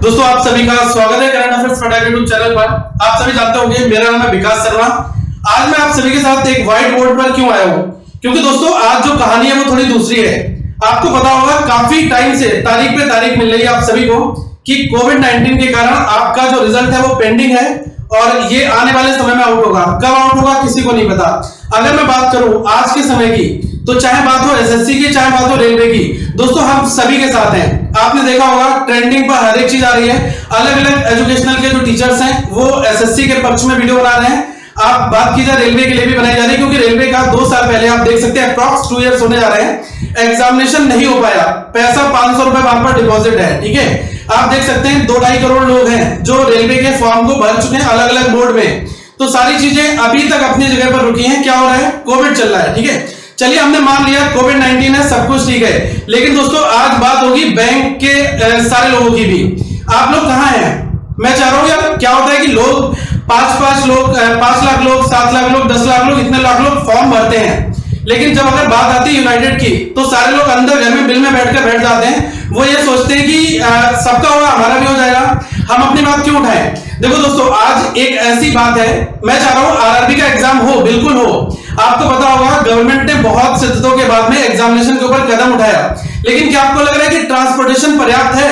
दोस्तों आप सभी का स्वागत है करंट अफेयर्स फटाक यूट्यूब चैनल पर। आप सभी जानते होंगे मेरा नाम है विकास शर्मा। आज मैं आप सभी के साथ एक व्हाइट बोर्ड पर क्यों आया हूं, क्योंकि दोस्तों आज जो कहानी है वो थोड़ी दूसरी है। आपको पता होगा काफी टाइम से तारीख पे तारीख मिल रही है आप सभी को कि कोविड-19 के कारण आपका जो रिजल्ट है वो पेंडिंग है और ये आने वाले समय में आउट होगा। कब आउट होगा किसी को नहीं पता। अगर मैं बात करूं आज के समय की, तो चाहे बात हो एसएससी की, चाहे बात हो रेलवे की, दोस्तों हम सभी के साथ हैं। आपने देखा होगा ट्रेंडिंग पर हर एक चीज आ रही है। अलग अलग एजुकेशनल के जो टीचर्स हैं वो एसएससी के पक्ष में वीडियो बना रहे हैं। आप बात कीजिए रेलवे के लिए भी बनाई जा रही है, क्योंकि रेलवे का 2 साल पहले आप देख सकते हैं अप्रॉक्स 2 इयर्स होने जा रहे हैं, एग्जामिनेशन नहीं हो पाया। पैसा 500 रुपए वहां पर डिपॉजिट है, ठीक है। आप देख सकते हैं 2-2.5 करोड़ लोग हैं जो रेलवे के फॉर्म को भर चुके हैं अलग अलग मोड में। तो सारी चीजें अभी तक अपनी जगह पर रुकी हैं। क्या हो रहा है? कोविड चल रहा है, ठीक है। चलिए हमने मान लिया कोविड-19 है, सब कुछ ठीक है, लेकिन दोस्तों आज बात होगी बैंक के सारे लोगों की भी। आप लोग कहां हैं? मैं चाह रहा हूं यार, क्या होता है कि लोग 5 लोग 5 लाख लोग, 7 लाख लोग, 10 लाख लोग, इतने लाख लोग फॉर्म भरते हैं, लेकिन जब अगर बात आती है यूनाइटेड की तो सारे लोग अंदर घर में बिल में बैठ जाते हैं। वो ये सोचते हैं कि सबका होगा हमारा भी हो जाएगा, हम अपनी बात क्यों उठाएं। देखो दोस्तों आज एक ऐसी बात है, मैं चाह रहा हूं आरआरबी का एग्जाम हो, बिल्कुल हो। आपको पता होगा गवर्नमेंट ने बहुत शिद्दतों के बाद में एग्जामिनेशन के ऊपर कदम उठाया, लेकिन क्या आपको लग रहा है कि ट्रांसपोर्टेशन पर्याप्त है?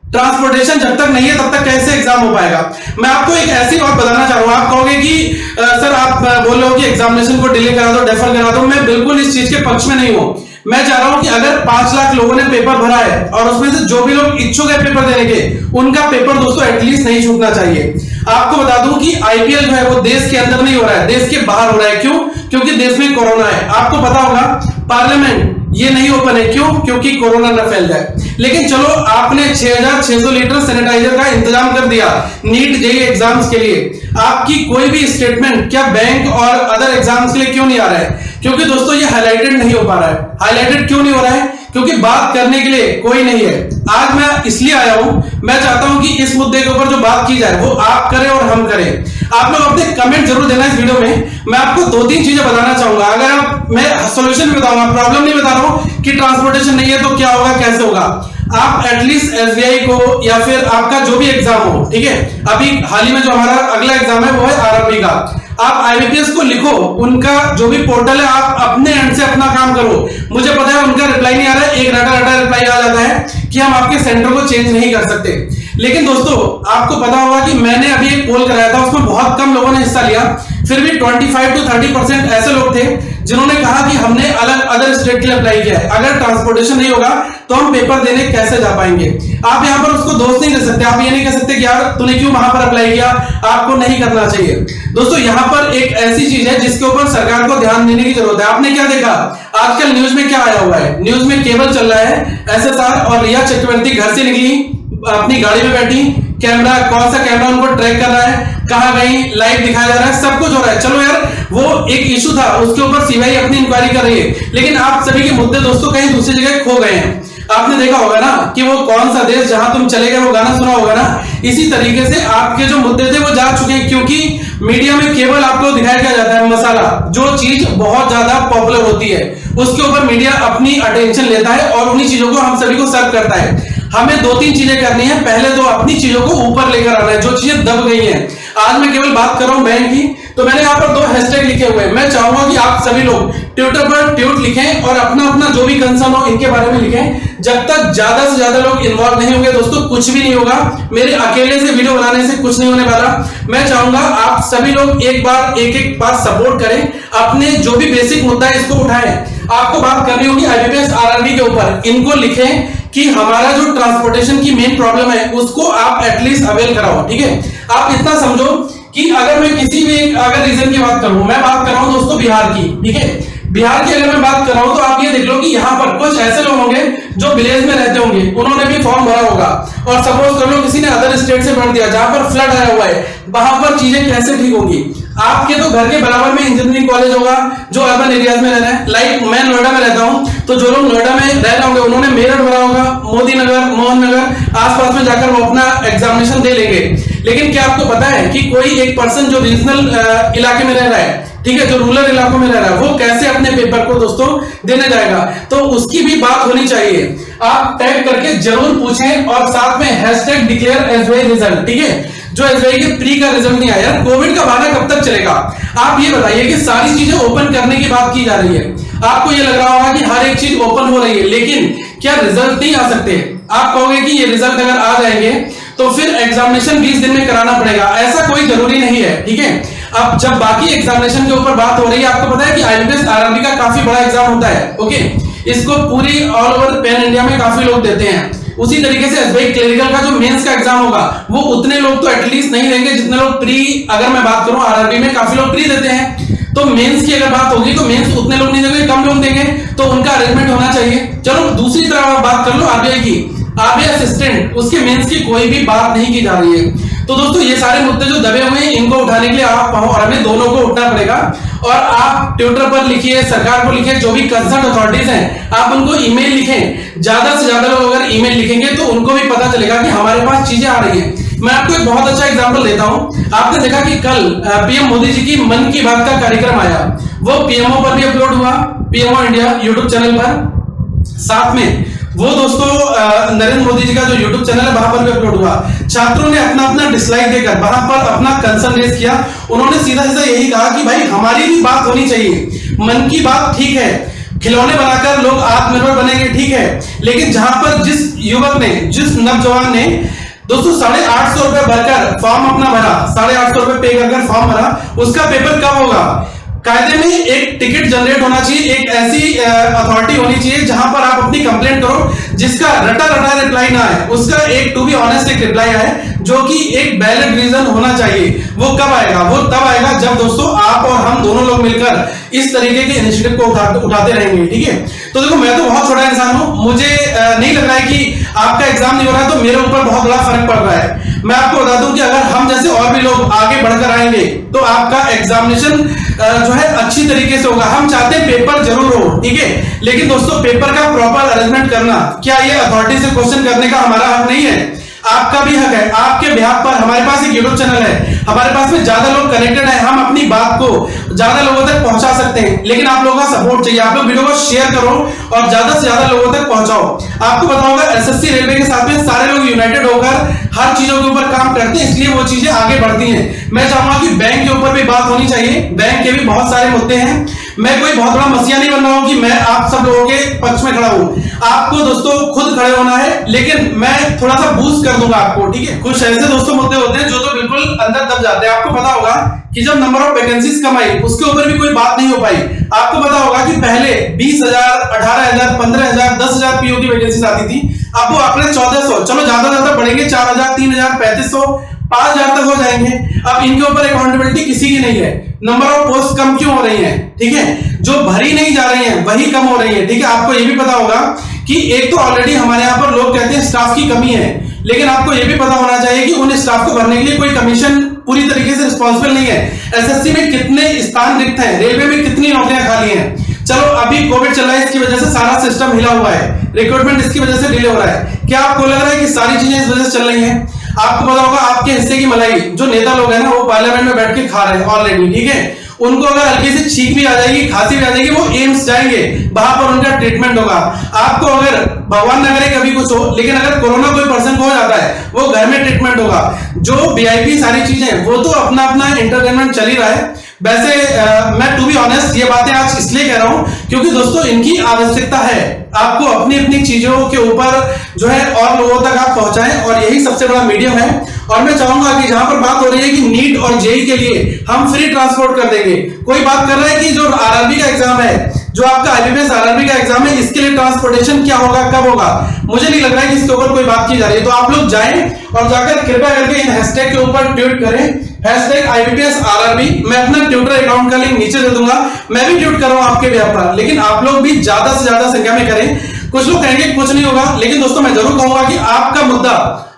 ट्रांसपोर्टेशन जब तक नहीं है तब तक कैसे एग्जाम हो पाएगा? मैं आपको एक ऐसी बात बताना चाह रहा हूं। आप कहोगे कि सर आप बोल रहे हो कि एग्जामिनेशन को डिले करा दो, डेफर करा दो। मैं बिल्कुल इस चीज के पक्ष में नहीं हूं। मैं चाह रहा हूं कि अगर 5 लाख लोगों ने पेपर भरा है और उसमें से जो भी लोग इच्छुक है पेपर देने के, उनका पेपर दोस्तों एटलीस्ट नहीं छूटना चाहिए। आपको बता दूं कि आईपीएल जो है वो देश के अंदर नहीं हो रहा है, देश के बाहर हो रहा है। क्यों? क्योंकि देश में कोरोना है। आपको पता होगा पार्लियामेंट ये नहीं ओपन है, क्यों? क्योंकि कोरोना न फैल जाए। लेकिन चलो आपने 6600 लीटर सैनिटाइजर का इंतजाम कर दिया नीट जेईई एग्जाम्स के लिए। आपकी कोई भी स्टेटमेंट क्या बैंक और अदर एग्जाम्स के लिए क्यों नहीं आ रहा है? क्योंकि दोस्तों ये हाईलाइटेड नहीं हो पा रहा है। हाईलाइटेड क्यों नहीं हो रहा है? क्योंकि बात करने के लिए कोई नहीं है। आज मैं इसलिए आया हूं, मैं चाहता हूं कि इस मुद्दे के ऊपर जो बात की जाए वो आप करें और हम करें। आप लोग अपने कमेंट जरूर देना इस वीडियो में। मैं आपको 2-3 चीजें बताना चाहूंगा। अगर आप, मैं सॉल्यूशन भी बताऊंगा, प्रॉब्लम नहीं बता रहा हूं कि ट्रांसपोर्टेशन नहीं है तो क्या होगा, कैसे होगा। आप एटलीस्ट एसबीआई को या फिर आपका जो भी एग्जाम हो, ठीक है, अभी हाल ही में जो हमारा अगला एग्जाम है वो है आरआरबी का, आप आईबीपीएस को लिखो, उनका जो भी पोर्टल है आप अपने एंड से अपना काम करो। मुझे पता है उनका रिप्लाई नहीं आ रहा है, एक रटा रिप्लाई आ जाता है कि हम आपके सेंटर को चेंज नहीं कर सकते। लेकिन दोस्तों आपको पता होगा कि मैंने अभी एक पोल कराया था, उसमें बहुत कम लोगों ने हिस्सा लिया। फिर भी 25 to 30% ऐसे लोग थे जिन्होंने कहा कि हमने अलग अदर स्टेट के लिए अप्लाई किया है, अगर ट्रांसपोर्टेशन नहीं होगा तो हम पेपर देने कैसे जा पाएंगे। आप यहां पर उसको दोष नहीं दे सकते। आप ये नहीं कह सकते कि यार तूने क्यों वहां पर अप्लाई किया, आपको नहीं करना चाहिए। दोस्तों यहां पर एक ऐसी चीज है जिसके ऊपर सरकार को ध्यान देने की जरूरत है। आपने क्या देखा आजकल न्यूज में क्या आया हुआ है? न्यूज में केवल चल रहा है एसएसआर और रिया चक्रवर्ती घर से निकली, अपनी गाड़ी में बैठी, कैमरा, कौन सा कैमरा उनको ट्रैक कर रहा है, कहां गई, लाइव दिखाया जा रहा है, सब कुछ हो रहा है। चलो यार वो एक इशू था, उसके ऊपर सीबीआई अपनी इंक्वायरी कर रही है, लेकिन आप सभी के मुद्दे दोस्तों कहीं दूसरी जगह खो गए हैं। आपने देखा होगा ना कि वो कौन सा देश जहां तुम चले गए, वो गाना सुना होगा ना। इसी तरीके से आपके जो मुद्दे थे वो जा चुके हैं, क्योंकि मीडिया में केवल आपको दिखाया क्या जाता है मसाला, जो चीज बहुत ज्यादा पॉपुलर होती है उसके ऊपर मीडिया अपनी अटेंशन लेता है और उन्हीं चीजों को हम सभी को सर्व करता है। हमें 2-3 चीजें करनी है। पहले तो अपनी चीजों को ऊपर लेकर आना है, जो चीजें दब गई हैं। आज मैं केवल बात कर रहा हूं बैंक की, तो मैंने यहाँ पर 2 हैशटैग लिखे हुए हैं। मैं चाहूंगा कि आप सभी लोग ट्विटर पर ट्वीट लिखें और अपना अपना जो भी कंसर्न हो इनके बारे में लिखें। जब तक ज्यादा से ज्यादा लोग इन्वॉल्व नहीं होंगे दोस्तों कुछ भी नहीं होगा। मेरे अकेले से वीडियो बनाने से कुछ नहीं होने वाला। मैं चाहूंगा आप सभी लोग एक बार एक बात सपोर्ट करें, अपने जो भी बेसिक मुद्दा है इसको उठाएं। आपको बात करनी होगी आईबीपीएस आरआरबी के ऊपर, इनको लिखें कि हमारा जो ट्रांसपोर्टेशन की मेन प्रॉब्लम है उसको आप एटलीस्ट अवेल कराओ, ठीक है। आप इतना समझो कि अगर मैं किसी भी अगर रीजन की बात करूं, मैं बात कर रहा हूं दोस्तों बिहार की, ठीक है। बिहार की अगर मैं बात कर रहा हूं तो आप ये देख लो कि यहाँ पर कुछ ऐसे लोग होंगे जो विलेज में रहते होंगे, उन्होंने भी फॉर्म भरा होगा, और सपोज कर लो किसी ने अदर स्टेट से भर दिया जहां पर फ्लड आया हुआ है, वहां पर चीजें कैसे ठीक होगी। आपके तो घर के बराबर में इंजीनियरिंग कॉलेज होगा जो अर्बन एरियाज में रह रहे हैं। लाइक मैं नोएडा में रहता हूं, तो जो लोग नोएडा में रह रहे होंगे उन्होंने मेरठ भरा होगा, मोदी नगर, मोहन नगर आसपास में जाकर वो अपना एग्जामिनेशन दे लेंगे। लेकिन क्या आपको पता है कि कोई एक पर्सन जो रीजनल इलाके में रह रहा है, ठीक है, जो रूरल इलाकों में रह रहा है वो कैसे अपने पेपर को दोस्तों देने जाएगा, तो उसकी भी बात होनी चाहिए। आप टैग करके जरूर पूछें और साथ में हैशटैग डिक्लेयर एसबीआई रिजल्ट, ठीक है। जो एसबीआई के प्री का रिजल्ट नहीं आया, कोविड का बहाना कब तक चलेगा? आप ये बताइए कि सारी चीजें ओपन करने की बात की जा रही है, आपको ये लग रहा होगा कि हर एक चीज ओपन हो रही है, लेकिन क्या रिजल्ट नहीं आ सकते? आप कहोगे कि ये रिजल्ट अगर आ जाएंगे तो फिर एग्जामिनेशन 20 दिन में कराना पड़ेगा, ऐसा कोई जरूरी नहीं है, ठीक है। अब जब बाकी एग्जामिनेशन के ऊपर बात हो रही है, आपको पता है कि आईएलटीएस आरआरबी का काफी बड़ा एग्जाम होता है, ओके। इसको पूरी ऑल ओवर पैन इंडिया में काफी लोग देते हैं। उसी तरीके से एसबीआई क्लरिकल का जो मेंस का एग्जाम होगा वो उतने लोग तो एटलीस्ट नहीं देंगे जितने लोग प्री, अगर मैं बात करूं आरआरबी में काफी लोग प्री देते हैं, तो मेंस की अगर बात होगी तो मेंस उतने लोग नहीं देंगे, कम लोग देंगे, तो उनका अरेंजमेंट होना चाहिए। चलो दूसरी तरफ बात कर लो आरबीआई की, आरबीआई असिस्टेंट, उसके मेंस की कोई भी बात नहीं की जा रही है। तो दोस्तों ये सारे मुद्दे जो दबे हुए हैं इनको उठाने के लिए आप और हमें दोनों को उठना पड़ेगा, और आप ट्विटर पर लिखिए, सरकार को लिखिए, जो भी कंसर्न अथॉरिटीज हैं आप उनको ईमेल लिखें। ज्यादा से ज्यादा लोग अगर ईमेल लिखेंगे तो उनको भी पता चलेगा कि हमारे पास चीजें आ रही हैं। मैं आपको एक बहुत अच्छा एग्जांपल देता हूं। आपने देखा कि कल पीएम मोदी जी की मन की बात का कार्यक्रम आया, वो पीएमओ पर भी अपलोड हुआ, पीएमओ इंडिया यूट्यूब चैनल पर, साथ में वो दोस्तों नरेंद्र मोदी जी का जो यूट्यूब चैनल है वहां पर भी अपलोड हुआ। छात्रों ने अपना अपना डिसलाइक देकर वहां पर अपना कंसर्न रेज किया। उन्होंने सीधा सीधा यही कहा कि भाई हमारी भी बात होनी चाहिए, मन की बात ठीक है, खिलौने बनाकर लोग आत्मनिर्भर बनेंगे, ठीक है, लेकिन जहां पर जिस युवक ने, जिस नौजवान ने दोस्तों 850 रुपए भरकर फॉर्म अपना भरा, 850 रुपए पे कर फॉर्म भरा, उसका पेपर कब होगा? कायदे में एक टिकट जनरेट होना चाहिए, एक ऐसी अथॉरिटी होनी चाहिए जहां पर आप अपनी कंप्लेंट करो, जिसका रटा रटा रिप्लाई ना आए, उसका एक टू बी ऑनेस्ट एक रिप्लाई आए, जो कि एक वैलिड रीजन होना चाहिए। वो कब आएगा? वो तब आएगा जब दोस्तों आप और हम दोनों लोग मिलकर इस तरीके के इनिशिएटिव को उठाते रहेंगे, ठीक है। तो देखो मैं तो बहुत छोटा इंसान हूं, मुझे नहीं लग रहा है कि आपका एग्जाम नहीं हो रहा है तो मेरे ऊपर बहुत बड़ा फर्क पड़ रहा है। मैं आपको बता दूं कि अगर हम जैसे और भी लोग आगे बढ़कर आएंगे तो आपका एग्जामिनेशन जो है अच्छी तरीके से होगा। हम चाहते हैं पेपर जरूर हो, ठीक है, लेकिन दोस्तों पेपर का प्रॉपर अरेंजमेंट करना, क्या ये अथॉरिटी से क्वेश्चन करने का हमारा हक नहीं है? आपका भी हक है। आपके बिहाफ पर हमारे पास एक यूट्यूब चैनल है, हमारे पास में ज्यादा लोग कनेक्टेड है, हम अपनी बात को ज्यादा लोगों तक पहुंचा सकते हैं, लेकिन आप लोगों का सपोर्ट चाहिए। आप लोग वीडियो को शेयर करो और ज्यादा से ज्यादा लोगों तक पहुंचाओ। आपको पता होगा एसएससी रेलवे के साथ में सारे लोग यूनाइटेड होकर हर चीजों के ऊपर काम करते हैं, इसलिए वो चीजें आगे बढ़ती हैं। मैं चाहूंगा कि बैंक के ऊपर भी बात होनी चाहिए, बैंक के भी बहुत सारे मुद्दे हैं। मैं कोई बहुत बड़ा मसीहा नहीं बन रहा हूं कि मैं आप सब लोगों के पक्ष में खड़ा हूं, आपको दोस्तों खुद खड़े होना है, लेकिन मैं थोड़ा सा बूस्ट कर दूंगा आपको, ठीक है। कुछ ऐसे दोस्तों मुद्दे होते हैं जो तो बिल्कुल अंदर दब जाते हैं। आपको पता होगा कि जब नंबर ऑफ वैकेंसीज कम आई उसके ऊपर भी कोई बात नहीं हो पाई। आपको पता होगा कि पहले 20,000, 18,000, 15,000, 10,000 पीओ की वैकेंसीज आती थी, अब वो आंकड़े 1,400, चलो ज्यादा ज्यादा बढ़ेंगे, 4,000, 3,000, 3,500, 5,000 तक हो जाएंगे। अब इनके ऊपर अकाउंटेबिलिटी किसी की नहीं है। नंबर ऑफ पोस्ट कम क्यों हो रही है? ठीक है, जो भरी नहीं जा रही है वही कम हो रही है, ठीक है। आपको ये भी पता होगा कि एक तो ऑलरेडी हमारे यहाँ पर लोग कहते हैं स्टाफ की कमी है, लेकिन आपको ये भी पता होना चाहिए कि उन स्टाफ को भरने के लिए कोई कमीशन पूरी तरीके से रिस्पॉन्सिबल नहीं है। एसएससी में कितने स्थान रिक्त हैं, रेलवे में कितनी नौकरियां खाली हैं। चलो अभी कोविड चल रहा है, इसकी वजह से सारा सिस्टम हिला हुआ है, रिक्रूटमेंट इसकी वजह से डिले हो रहा है। क्या आपको लग रहा है कि सारी चीजें इस वजह से चल रही हैं? आपको पता होगा आपके हिस्से की मलाई जो नेता लोग हैं ना, वो पार्लियामेंट में बैठ के खा रहे हैं ऑलरेडी, ठीक है। उनको अगर हल्की सी छींक भी आ जाएगी, खांसी भी आ जाएगी, वो एम्स जाएंगे, वहां पर उनका ट्रीटमेंट होगा। आपको अगर भगवान न करे कभी कुछ हो, लेकिन अगर कोरोना कोई पर्सन को हो जाता है, वो घर में ट्रीटमेंट होगा। जो वीआईपी सारी चीजें वो तो अपना अपना एंटरटेनमेंट चल ही रहा है। वैसे मैं टू बी ऑनेस्ट ये बातें आज इसलिए कह रहा हूं क्योंकि दोस्तों इनकी आवश्यकता है। आपको अपनी अपनी चीजों के ऊपर जो है और लोगों तक आप पहुंचाएं, और यही सबसे बड़ा मीडियम है। और मैं चाहूंगा कि जहां पर बात हो रही है कि नीट और जेई के लिए हम फ्री ट्रांसपोर्ट कर देंगे, कोई बात कर रहा है कि जो आरआरबी का एग्जाम है, जो आपका आईबीपीएस आरआरबी का एग्जाम है, इसके लिए ट्रांसपोर्टेशन क्या होगा, कब होगा, मुझे नहीं लग रहा है कि इसके ऊपर कोई बात की जा रही है। तो आप लोग जाएं और जाकर कृपया करके इन हैशटैग के ऊपर ट्वीट करें, #IBPSRRB। मैं अपना ट्विटर अकाउंट का लिंक नीचे दे दूंगा, मैं भी ट्वीट कर रहा हूं आपके बेहद पर, लेकिन आप लोग भी ज्यादा से ज्यादा संख्या में करें। कुछ लोग कहेंगे कुछ नहीं होगा, लेकिन दोस्तों मैं जरूर कहूंगा कि आपका मुद्दा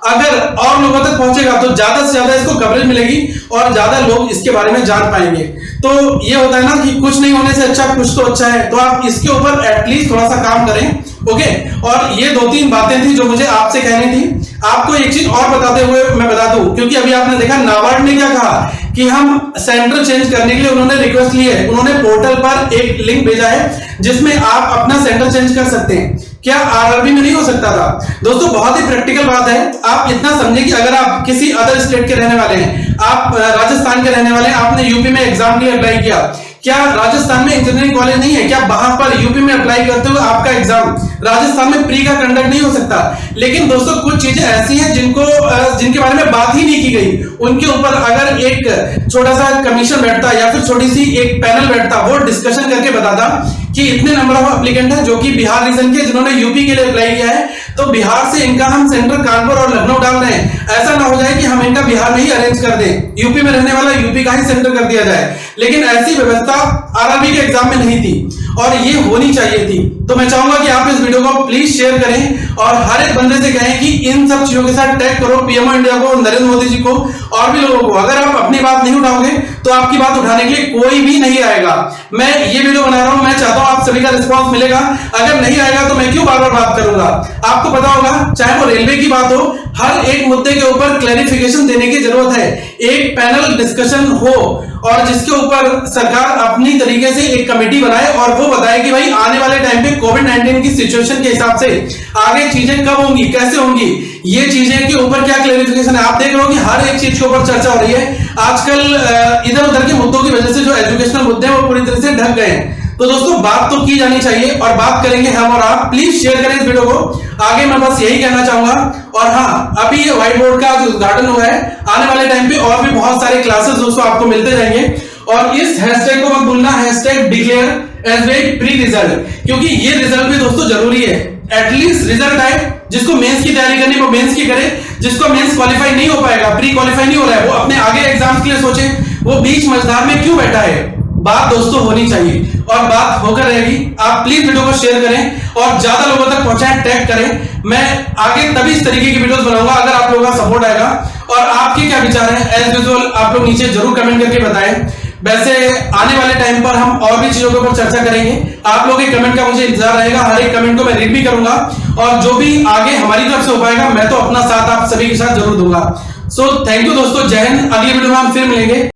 अगर और लोगों तक पहुंचेगा तो ज्यादा से ज्यादा इसको कवरेज मिलेगी और ज्यादा लोग इसके बारे में जान पाएंगे। तो ये होता है ना कि कुछ नहीं होने से अच्छा कुछ तो अच्छा है, तो आप इसके ऊपर एटलीस्ट थोड़ा सा काम करें, ओके। और ये 2-3 बातें थी जो मुझे आपसे कहनी थी। आपको एक चीज और बताते हुए मैं बता दूं, क्योंकि अभी आपने देखा नाबार्ड ने क्या कहा कि हम सेंटर चेंज करने के लिए उन्होंने रिक्वेस्ट ली है, उन्होंने पोर्टल पर एक लिंक भेजा है जिसमें आप अपना सेंटर चेंज कर सकते हैं। क्या आरआरबी में नहीं हो सकता था? दोस्तों बहुत ही प्रैक्टिकल बात है। आप इतना समझे कि अगर आप किसी अदर स्टेट के रहने वाले हैं, आप राजस्थान के रहने वाले हैं, आपने यूपी में एग्जाम के लिए अप्लाई किया, क्या राजस्थान में इंजीनियरिंग कॉलेज नहीं है? क्या वहां पर यूपी में अप्लाई करते हुए आपका एग्जाम राजस्थान में प्री का कंडक्ट नहीं हो सकता? लेकिन दोस्तों कुछ चीजें ऐसी हैं जिनके बारे में बात ही नहीं की गई। उनके ऊपर अगर एक छोटा सा कमीशन बैठता या फिर छोटी सी एक पैनल बैठता, वो डिस्कशन करके बताता कि इतने नंबर ऑफ एप्लीकेंट है जो कि बिहार रीजन के जिन्होंने यूपी के लिए अप्लाई किया है, तो बिहार से इनका हम सेंटर कानपुर और लखनऊ डाल रहे हैं। ऐसा ना हो जाए कि हम इनका बिहार में ही अरेंज कर दें, यूपी में रहने वाला यूपी का ही सेंटर कर दिया जाए। लेकिन ऐसी व्यवस्था आरआरबी के एग्जाम में नहीं थी और ये होनी चाहिए थी। तो मैं चाहूंगा कि आप इस वीडियो को प्लीज शेयर करें और हर एक बंदे से कहें कि इन सब चीजों के साथ टैग करो पीएम इंडिया को, नरेंद्र मोदी जी को और भी लोगों को। अगर आप अपनी बात नहीं उठाओगे तो आपकी बात उठाने के लिए कोई भी नहीं आएगा। मैं ये वीडियो बना रहा हूं, मैं चाहता हूं आप सभी का रिस्पांस मिलेगा। अगर नहीं आएगा तो मैं क्यों बार बार बात करूंगा? आपको पता होगा, चाहे वो रेलवे की बात हो, हर एक मुद्दे के ऊपर क्लैरिफिकेशन देने की जरूरत है। एक पैनल डिस्कशन हो और जिसके ऊपर सरकार अपनी तरीके से एक कमेटी बनाए और वो बताए कि भाई आने वाले टाइम पे कोविड-19 की सिचुएशन के हिसाब से आगे चीजें कब होंगी, कैसे होंगी, ये चीजें के ऊपर क्या क्लैरिफिकेशन है। आप देख रहे हो कि हर एक चीज के ऊपर चर्चा हो रही है। आजकल इधर उधर के मुद्दों की वजह से जो एजुकेशनल मुद्दे हैं वो पूरी तरह से ढक गए हैं। तो दोस्तों बात तो की जानी चाहिए और बात करेंगे हम और आप। प्लीज शेयर करें इस वीडियो को। आगे मैं बस यही कहना चाहूंगा। और हाँ, अभी ये व्हाइट बोर्ड का जो उद्घाटन हुआ है, आने वाले टाइम पे और भी बहुत सारे क्लासेस दोस्तों आपको मिलते जाएंगे। और इस हैशटैग को मत भूलना, hashtag declare as pre result, क्योंकि ये रिजल्ट भी दोस्तों जरूरी है। एटलीस्ट रिजल्ट आए, जिसको मेंस की तैयारी करनी वो मेंस की करे, जिसको मेंस क्वालिफाई नहीं हो पाएगा, प्री क्वालिफाई नहीं हो रहा है, वो अपने आगे एग्जाम्स के लिए सोचे। वो बीच मझधार में क्यों बैठा है? बात दोस्तों होनी चाहिए और बात होकर रहेगी। आप प्लीज वीडियो को शेयर करें और ज्यादा लोगों तक पहुंचाएं, टैग करें। मैं आगे तभी इस तरीके की वीडियोस बनाऊंगा अगर आप लोगों का सपोर्ट आएगा। और आपके क्या विचार हैं एज यूजुअल आप लोग नीचे जरूर कमेंट करके बताएं। वैसे आने वाले टाइम पर हम और भी चीजों के ऊपर चर्चा करेंगे। आप लोगों के कमेंट का मुझे इंतजार रहेगा। हर एक कमेंट को मैं रीड भी करूंगा और जो भी आगे हमारी तरफ से हो पाएगा मैं तो अपना साथ आप सभी के साथ जरूर दूंगा। सो थैंक यू दोस्तों, जय हिंद। अगली वीडियो में हम फिर मिलेंगे।